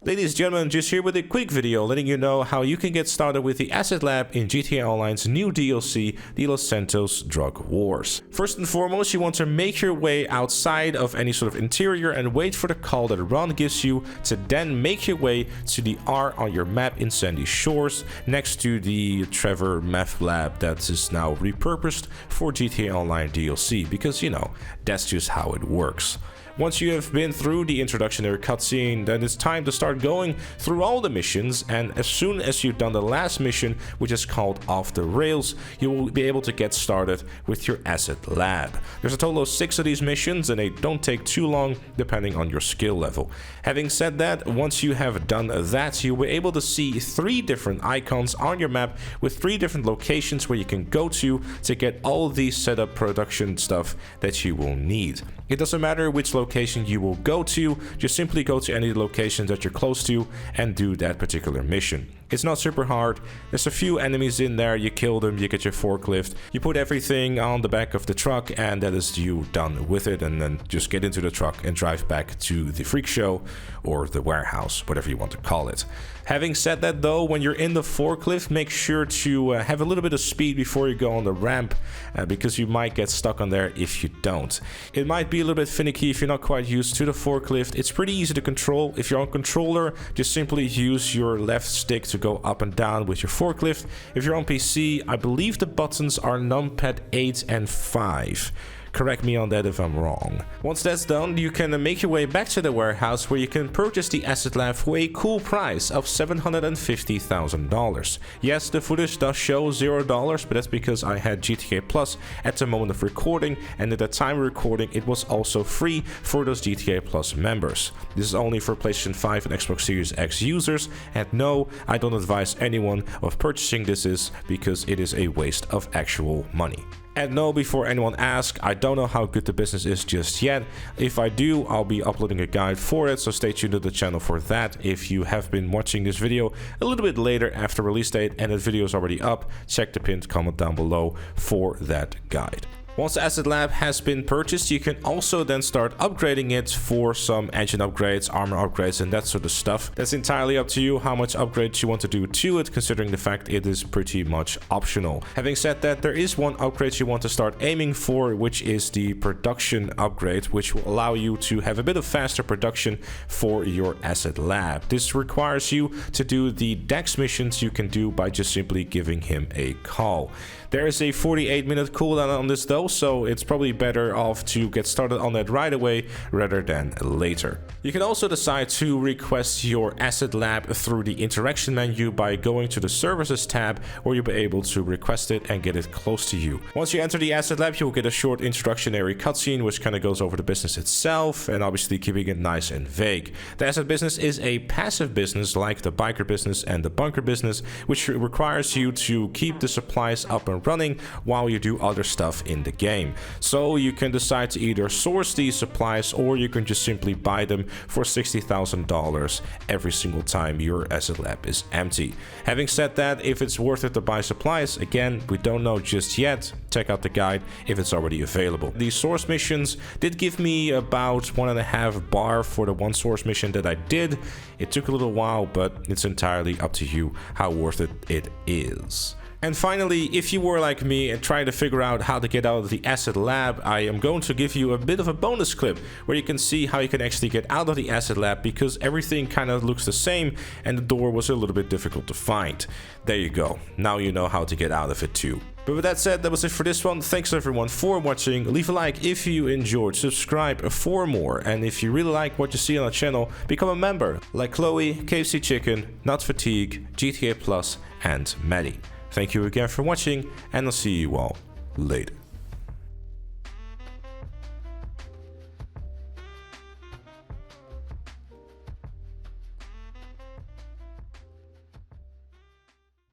Ladies and gentlemen, just here with a quick video letting you know how you can get started with the Asset Lab in GTA Online's new DLC, the Los Santos Drug Wars. First and foremost, you want to make your way outside of any sort of interior and wait for the call that Ron gives you to then make your way to the R on your map in Sandy Shores, next to the Trevor Meth Lab that is now repurposed for GTA Online DLC, because, you know, that's just how it works. Once you have been through the introductory cutscene, then it's time to start going through all the missions, and as soon as you've done the last mission, which is called Off the Rails, you will be able to get started with your Asset Lab. There's a total of 6 of these missions, and they don't take too long depending on your skill level. Having said that, once you have done that, you'll be able to see 3 different icons on your map with 3 different locations where you can go to get all the setup production stuff that you will need. It doesn't matter which location you will go to, just simply go to any location that you're close to and do that particular mission. It's not super hard. There's a few enemies in there, you kill them, you get your forklift, you put everything on the back of the truck, and that is you done with it, and then just get into the truck and drive back to the freak show or the warehouse, whatever you want to call it. Having said that though, when you're in the forklift, make sure to have a little bit of speed before you go on the ramp, because you might get stuck on there if you don't. It might be a little bit finicky if you're not quite used to the forklift. It's pretty easy to control. If you're on controller, just simply use your left stick to go up and down with your forklift. If you're on PC, I believe the buttons are numpad 8 and 5. Correct me on that if I'm wrong. Once that's done, you can make your way back to the warehouse where you can purchase the Asset Lab for a cool price of $750,000. Yes, the footage does show $0, but that's because I had GTA Plus at the moment of recording, and at the time of recording it was also free for those GTA Plus members. This is only for PlayStation 5 and Xbox Series X users, and no, I don't advise anyone of purchasing this because it is a waste of actual money. And no, before anyone asks, I don't know how good the business is just yet. If I do, I'll be uploading a guide for it, so stay tuned to the channel for that. If you have been watching this video a little bit later after release date and the video is already up, check the pinned comment down below for that guide. Once the Asset Lab has been purchased, you can also then start upgrading it for some engine upgrades, armor upgrades, and that sort of stuff. That's entirely up to you how much upgrades you want to do to it, considering the fact it is pretty much optional. Having said that, there is one upgrade you want to start aiming for, which is the production upgrade, which will allow you to have a bit of faster production for your Asset Lab. This requires you to do the Dex missions you can do by just simply giving him a call. There is a 48-minute cooldown on this though, so it's probably better off to get started on that right away rather than later. You can also decide to request your Asset Lab through the interaction menu by going to the Services tab, where you'll be able to request it and get it close to you. Once you enter the Asset Lab, you'll get a short introductory cutscene which kind of goes over the business itself, and obviously keeping it nice and vague. The Asset business is a passive business like the biker business and the bunker business, which requires you to keep the supplies up and running while you do other stuff in the game. So you can decide to either source these supplies, or you can just simply buy them for $60,000 every single time your Asset Lab is empty. Having said that, if it's worth it to buy supplies, again, we don't know just yet. Check out the guide if it's already available. These source missions did give me about 1.5 bar for the one source mission that I did. It took a little while, but it's entirely up to you how worth it is. And finally, if you were like me and trying to figure out how to get out of the Asset Lab, I am going to give you a bit of a bonus clip where you can see how you can actually get out of the Asset Lab, because everything kind of looks the same and the door was a little bit difficult to find. There you go. Now you know how to get out of it too. But with that said, that was it for this one. Thanks everyone for watching. Leave a like if you enjoyed, subscribe for more, and if you really like what you see on the channel, become a member like Chloe, KFC Chicken, Not Fatigue, GTA Plus, and Maddie. Thank you again for watching, and I'll see you all later.